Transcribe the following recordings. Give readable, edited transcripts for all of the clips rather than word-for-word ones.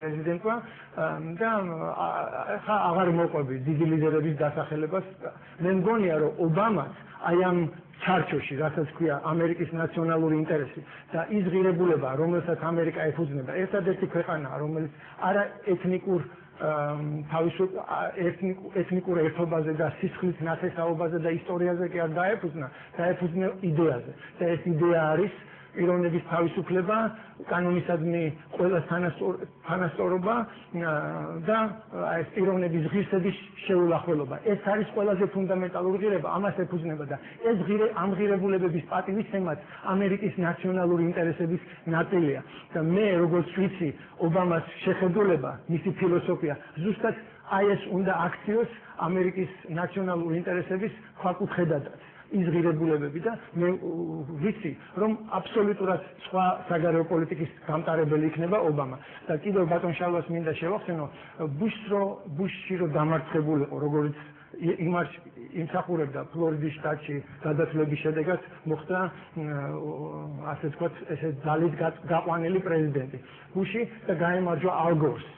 პრეზიდენტმა და ხა აღარ მოყვები დიდი ლიდერების დასახელებას. მე მგონია რომ ობამას აი ამ ჩარჩოში, რასაც ქვია ამერიკის ნაციონალური ინტერესი და ის ღირებულება, რომელსაც ამერიკა ეფუძნება, ერთადერთი ქვეყანაა, რომელიც არა ეთნიკურ ეთნიკურ ერთობაზე და სისხლის ნათესაობაზე და ისტორიაზე კი არ დაეფუძნა იდეაზე. და ეს იდეა არის პიროვნების თავისუფლება, კანონისადმი ყველა თანასწორობა და ეს პიროვნების ღირსების შეულახველობა. ეს არის ყველაზე ფუნდამენტალური ღირება, ამას ეფუძნება და ეს ამ ღირებულებების პატივისცემაც ამერიკის ნაციონალური ინტერესების ნაწილია. და მე როგორც ვიცი, ობამას შეხედულება, მისი ფილოსოფია ზუსტად აი ეს უნდა აქციოს ამერიკის ნაციონალური ინტერესების ქვაკუთხედადაც. ის ღირებულებები და მე ვიცი, რომ აბსოლუტურად სხვა საგარეო პოლიტიკის გამტარებელი იქნება ობამა. და კიდევ ბატონ შალვას მინდა შევახსენო, ბუშში რომ დამარცხებულიყო, როგორც იმსახურებდა ფლორიდის შტატში გადათვლების შედეგად მოხდა ასე ვთქვათ, ესე ძალით გაყვანილი პრეზიდენტი ბუში და გაემარჯვა ალ გორს.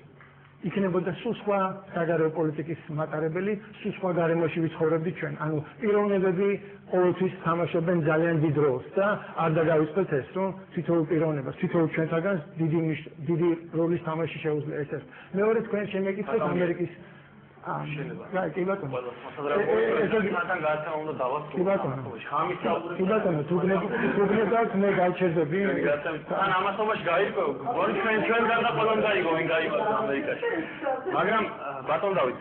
იქნებოდა სულ სხვა საგარეო პოლიტიკის მატარებელი, სულ სხვა გარემოში ვიცხოვრებდით ჩვენ. ანუ პიროვნებები ყოველთვის თამაშობენ ძალიან დიდ როლს და არ დაგავიწყდეთ ეს, რომ თითოეულ პიროვნებას, თითოეულ ჩვენთაგან დიდი როლის თამაში შეუძლია ეს. მეორე თქვენ შემეკითხეთ ამერიკის კი ბატონო. თუ გნებავთ მე გავჩერდები. ან ამასობაში გაიგო, გონი ჩვენგან და ყველამ გაიგო, ვინ გაიგო ამერიკაში. მაგრამ ბატონ დავით,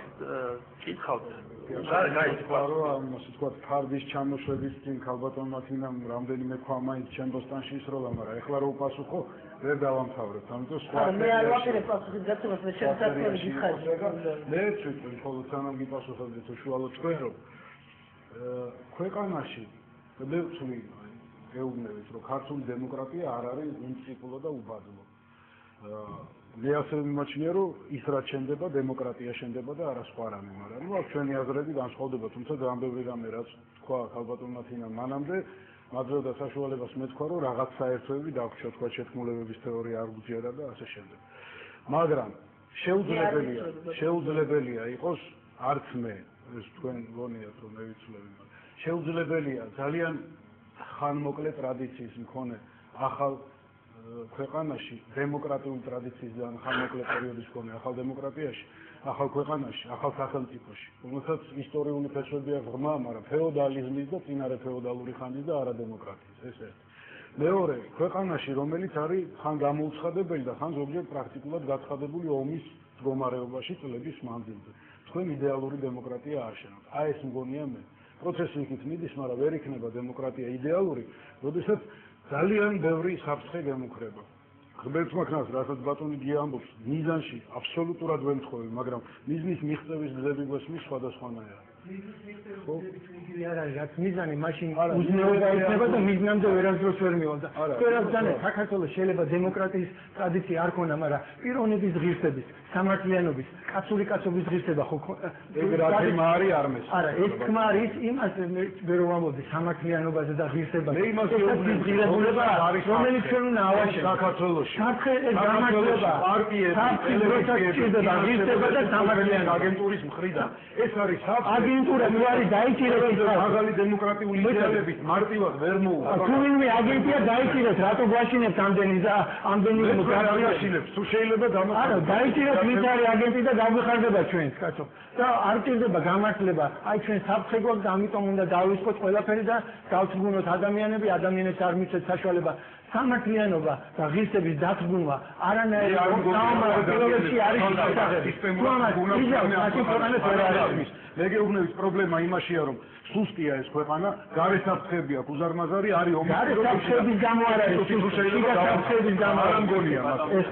კითხავთ. რომ ასე თქვა ფარდის ჩამოშვების წინ ქალბატონმა თინამ რამდენიმე ქვამა ის ჩემბოსტანში ისროლა, მაგრამ ეხლა რო უპასუხო ვერ დავამთავრებ, ამიტომ სხვა მე არ ვაკეთებ პასუხის გაცემას, მე შემსაქმელი გიხარი. მე ვციტი, ხოლო სანამ გიპასუხებდით უშუალოდ თქვენ რომ ქვეყანაში მე ვცვლი გეუბნებით რომ ქართული დემოკრატია არ არის უნციკულო და უბადლო. მე ასევე მიმაჩნია რომ ის რაც შენდება დემოკრატია შენდება და არა სხვა რამე, მაგრამ ნუ აქ ჩვენი აზრები განსხვავდება, თუმცა ძალიან ბევრი რამე რაც თქვა ქალბატონმა თინამ მანამდე მაგრამ და საშუალებას მეთქვა რომ რაღაც საერთოები დაგვჭირდა თქვა შეთქმულებების თეორია არ გუძიარდა და ასე შემდეგ. მაგრამ შეუძლებელია იყოს არც მე ეს თქვენ გონიათ რომ მე ვიცვლები, შეუძლებელია ძალიან ხანმოკლე ტრადიციის მქონე ახალ ქვეყანაში დემოკრატიული ტრადიციის და ხანმოკლე პერიოდის მქონე ახალ დემოკრატიაში, ახალ ქვეყანაში, ახალ სახელმწიფოში, რომელსაც ისტორიული ფესვები აქვს ღრმა, მაგრამ ფეოდალიზმის და წინარე ფეოდალური ხანის და არა დემოკრატიის, ეს ერთი. მეორე, ქვეყანაში, რომელიც არის ხან გამოუცხადებელი და ხან ზოგჯერ პრაქტიკულად გაცხადებული ომის მდგომარეობაში წლების მანძილზე. თქვენ იდეალური დემოკრატია აშენებთ. აი ეს მგონია მე. პროცესი იქით მიდის, მაგრამ ვერ იქნება დემოკრატია იდეალური, როდესაც ძალიან ბევრი საფრთხე გემუქრება. ღმერთმა ქნას, რასაც ბატონი გია ამბობს, მიზანში აბსოლუტურად ვემთხოვი, მაგრამ მიზნის მიღწევის გზები გვესმის სხვადასხვანაირად. რაც მიზანი მაშინ უზნეობა იქნება და მიზნამდე ვერასდროს ვერ მივალ და ყველასგანე საქართველოს შეიძლება დემოკრატიის ტრადიცია არ ქონა, მაგრამ პიროვნების ღირსების, სამართლიანობის, კაცური კაცობის ღირსება ხო ეგ რა თემა არის არმეს. არა, ეს თქმა არის იმას ვერ ვამბობდი სამართლიანობაზე და ღირსებაზე. მე იმას ღირებულება არის, რომელიც ჩვენ უნდა ავაშენოთ საქართველოში. საქართველოს გამარჯვება, პარტიები, ღირსება და სამართლიანობა აგენტურის მხრიდან. ეს არის აგენტურა თუ არის დაიჭირეთ ახალი დემოკრატიული იდეალებით მარტივად ვერ მოუვა. თუ ვინმე აგენტია დაიჭირეთ, რატო გვაშინებთ ამდენი გაშინებს, თუ შეიძლება დამახარჯოთ. არა, დაიჭირეთ ვინც არის აგენტი და დაგვიხარდება ჩვენს, კაცო. და არ ჭირდება გამართლება, აი ჩვენ საფრთხე გვაქვს და ამიტომ უნდა დავისხოთ ყველაფერი და დავწგუნოთ ადამიანები, ადამიანებს არ მიცეთ საშუალება სამართლიანობა და ღირსების დათბობა არანაირი საომარი არის სისტემატური. მე გეუბნებით პრობლემა იმაშია რომ სუსტია ეს ქვეყანა, გარესაფრთხები აქვს უზარმაზარი, არის ომი. გარესაფრთხების გამო არ არის, შეიძლება საფრთხების გამო არ მგონია მას. ეს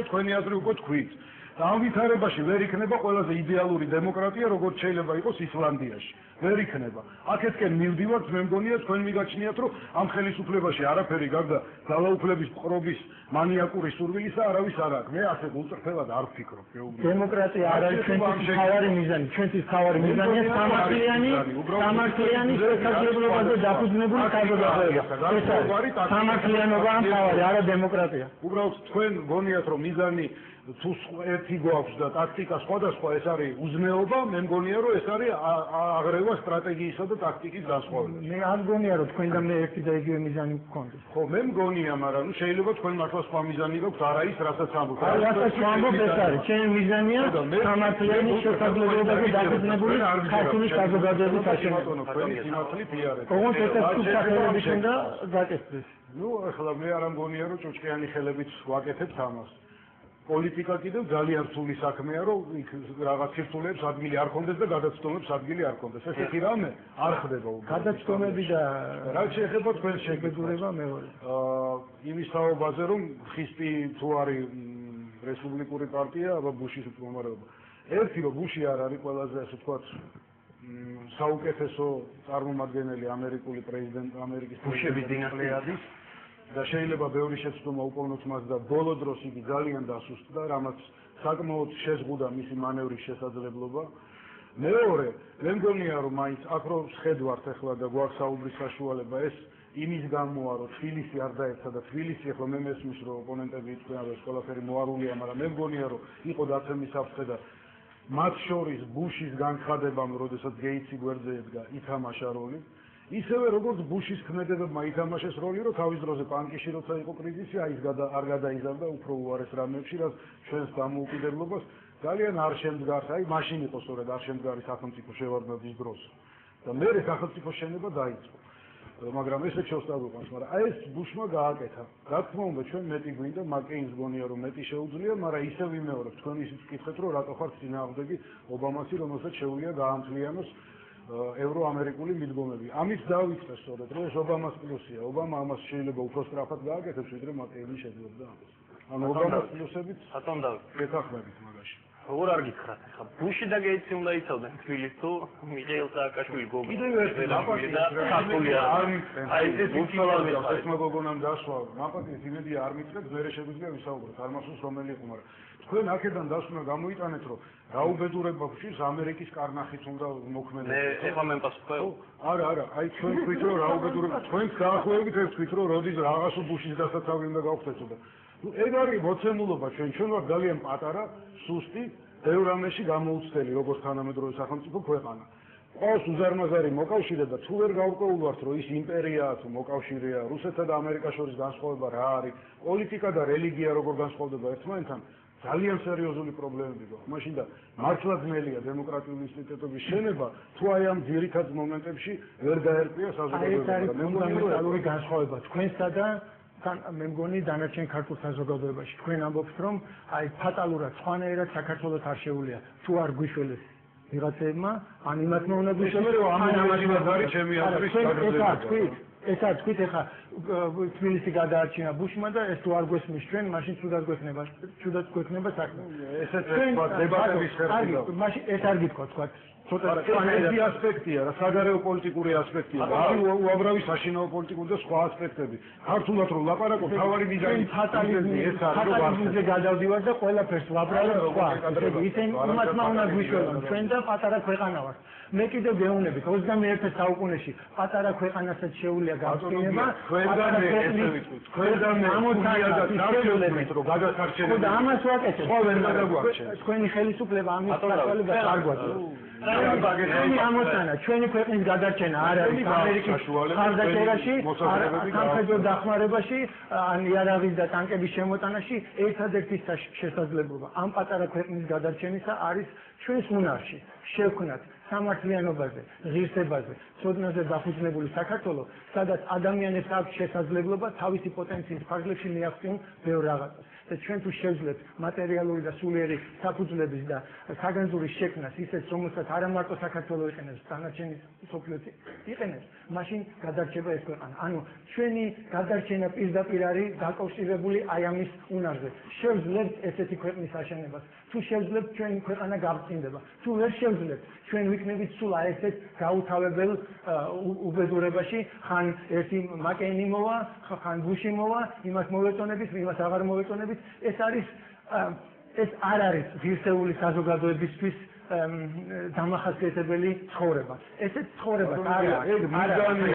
თქვენი აზრი უკვე თქვით. და ამ ვითარებაში ვერ იქნება ყველაზე იდეალური დემოკრატია, როგორც შეიძლება იყოს ისლანდიაში. ვერ იქნება. აქეთკენ მივდივართ, მე მგონია თქვენ მიგაჩნიათ, რომ ამ ხელისუფლებაში არაფერი გარდა ძალაუფლების ყრობის მანიაკური სურვილისა არავის არ აქვს. მე ასე უწრფელად არ ვფიქრობ. დემოკრატია არ არის ჩვენთვის მთავარი მიზანი. ჩვენთვის მთავარი მიზანია სამართლიანი შესაძლებლობაზე დაფუძნებული საზოგადოება. სამართლიანობა მთავარი, არა დემოკრატია. უბრალოდ თქვენ გონიათ, რომ მიზანი თუ ერთი გვაქვს და ტაქტიკა სხვადასხვა ეს არის უზნეობა, მე მგონია რომ ეს არის აღრევა სტრატეგიისა და ტაქტიკის განსხვავება. მე არ მგონია რომ თქვენ და მე ერთი და იგივე მიზანი გქონდეს. ხო, მე მგონია, მაგრამ შეიძლება თქვენ მართლა სხვა მიზანი გაქვთ, არა ის რასაც ამბობთ. რასაც ვამბობ ეს არის, ჩემი მიზანია სამართლიანი შესაძლებლობები დაფუძნებული ქართული საზოგადოების აშენება. თქვენი სიმართლით იარეთ. ოღონდ ეს სუბსახელების უნდა გაკეთდეს. ნუ ახლა მე არ მგონია რომ ჭუჭყიანი ხელებით ვაკეთებთ ამას. პოლიტიკა კიდევ ძალიან რთული საქმეა, რომ იქ რაღაც სირთულეებს ადგილი არ კონდეს და გადაცდომებს ადგილი არ კონდეს. ესეთი რამე არ ხდება უბრალოდ. გადაცდომები და რაც შეეხება თქვენ შეგებულება მეორე. იმის თაობაზე, რომ ხისტი თუ არის რესპუბლიკური პარტია, აბა ბუშის მდგომარეობა. ერთი რომ ბუში არ არის ყველაზე ასე ვთქვათ საუკეთესო წარმომადგენელი ამერიკული პრეზიდენტ ამერიკის ბუშების დინასტიადის და შეიძლება ბევრი შეცდომა უყოვნოთ მას და ბოლო დროს იგი ძალიან დასუსტდა, რამაც საკმაოდ შეზღუდა მისი მანევრის შესაძლებლობა. მეორე, მე მგონია რომ მაინც აქ რომ შედვართ ახლა და გვაქვს საუბრის საშუალება, ეს იმის გამოა რომ თბილისი არ დაეცა და თბილისი ახლა მე მესმის რომ ოპონენტები იტყვიან რომ ეს ყველაფერი მოარულია, მაგრამ მე მგონია რომ იყო დაცემის საფრთხე და მათ შორის ბუშის განხადებამ, როდესაც გეიცი გვერდზე ედგა, ითამაშა როლი. ისევე როგორც ბუშის ქმედებებმა ითამაშეს როლი, რომ თავის დროზე პანკიში როცა იყო კრიზისი, აი ის არ გადაიზარდა უფრო უარეს რამებში, რაც ჩვენს დამოუკიდებლობას ძალიან არ შემდგარს, აი მაშინ იყო სწორედ არ შემდგარი სახელმწიფო შევარდნაძის დროს. და მერე სახელმწიფო შენება დაიწყო. მაგრამ ესე შევსწავლოთ, მაგრამ აი ეს ბუშმა გააკეთა. რა თქმა უნდა, ჩვენ მეტი გვინდა, მაკეინს გონია რომ მეტი შეუძლია, მაგრამ ისევ ვიმეორებ, თქვენ ისიც ვკითხეთ, რომ რატო ხართ წინააღმდეგი ობამასი, რომელსაც შეუძლია გაამთლიანოს ევროამერიკული მიდგომები. ამით დავიწყე სწორედ, რომ ეს ობამას პლუსია. ობამა ამას შეიძლება უფრო სწრაფად გააკეთებს, ვიდრე მაკეინი შეძლებდა ამას. ანუ ობამას პლუსებით ბატონ დავით გეთანხმებით მაგაში. როგორ არ გითხრათ ახლა ბუში და გეიცი უნდა იცავდნენ თბილისს თუ მიხეილ სააკაშვილი გოგონა კიდევ ერთი აი ეს ბუშალავეს მოგონამ დასვა მაპატის იმედია არ მიწევთ მერე შეგვიძლია ვისაუბროთ არ მასულს რომელი იყო მაგრამ თქვენ აქედან დასვნა გამოიტანეთ რომ რაუბედურება ბუშის ამერიკის კარნახით უნდა მოქმედდეს მე ეხლა მე პასუხობ არა აი თქვენ თქვით რომ რაუბედურება თქვენს გაახვევებით ეს თქვით რომ როდის რაღაცო ბუშის დასაცავი უნდა გავხდეთო და ეგ არის მოცემულობა ჩვენ ვართ ძალიან პატარა, სუსტი, ბევრ რამეში გამოუცდელი, როგორც თანამედროვე სახელმწიფო ქვეყანა. ყავს უზარმაზარი მოკავშირე და თუ ვერ გავკვეულვართ, რომ ის იმპერიაა თუ მოკავშირეა, რუსეთსა და ამერიკას შორის განსხვავება რა არის, პოლიტიკა და რელიგია როგორ განსხვავდება ერთმანეთთან, ძალიან სერიოზული პრობლემები გვაქვს. მაშინ და მართლა ძნელია დემოკრატიული ინსტიტუტების შენება, თუ აი ამ ძირითად მომენტებში ვერ გაერკვია საზოგადოება. მე მგონი განსხვავება თქვენსა და მე მგონი დანარჩენ ქართულ საზოგადოებაში თქვენ ამბობთ რომ აი ფატალურად სხვანაირად საქართველოს არ შეუძლია თუ არ გვიშველეს ვიღაცებმა ან იმათმა უნდა გვიშველეს რომ ამან არის ჩემი აზრის გადაწყვეტილება ესა თქვით ეხა თბილისი გადაარჩინა ბუშმა და ეს თუ არ გვესმის ჩვენ მაშინ თუდად გვექნება საქმე ესეც თქვა დებატების ხერხია მაშინ ეს არ გითქვა თქვა ცოტა ეს ასპექტია რა საგარეო პოლიტიკური ასპექტია აი უამრავი საშინაო პოლიტიკური და სხვა ასპექტები ქართულად რომ ლაპარაკობ თავარი მიზანი ფატალიზმი ეს არის ფატალიზმზე გადავდივარ და ყველაფერს ვაბრალებ სხვა ისინი იმათმა უნდა გვიშველონ ჩვენ და პატარა ქვეყანა ვართ მე კიდევ გეუბნებით 21 საუკუნეში პატარა ქვეყანასაც შეუძლია გავწინება თქვენდან ამოწია და დარჩენებით რომ გადასარჩენებით და ამას ვაკეთებ სხვა ვერ გადაგვარჩენ თქვენი ხელისუფლება ამის საშუალებას არ გვაძლევს ჩვენი ამოცანა ჩვენი ქვეყნის გადარჩენა არ არის ამერიკის ხარდაჭერაში სამხედრო დახმარებაში ან იარაღის და ტანკების შემოტანაში ერთადერთი შესაძლებლობა ამ პატარა ქვეყნის გადარჩენისა არის ჩვენს უნარში შევქმნათ სამართლიანობაზე, ღირსებაზე, ცოდნაზე დაფუძნებული საქართველოს, სადაც ადამიანებს აქვს შესაძლებლობა თავისი პოტენციის ფარგლებში მიაღწიონ ბევრ რაღაცას. და ჩვენ თუ შევძლებთ მატერიალური და სულიერი საფუძვლების და საგანძურის შექმნას ისეთ, რომელსაც არა მარტო საქართველოს იყენებს, დანარჩენი მსოფლიოც იყენებს, მაშინ გადარჩება ეს ქვეყანა. ანუ ჩვენი გადარჩენა პირდაპირ არის დაკავშირებული აი ამის უნარზე. შევძლებთ ესეთი ქვეყნის აშენებას. თუ შევძლებთ ჩვენი ქვეყანა გაბრწინდება. თუ ვერ შევძლებთ ჩვენ ვიქნებით სულ აი ესეთ გაუთავებელ უბედურებაში, ხან ერთი მაკეინი მოვა, ხან ბუში მოვა, იმას მოვეწონებით, იმას აღარ მოვეწონებით. ეს არ არის ღირსეული საზოგადოებისთვის დამახასიათებელი ცხოვრება. ესეც ცხოვრება არ არის.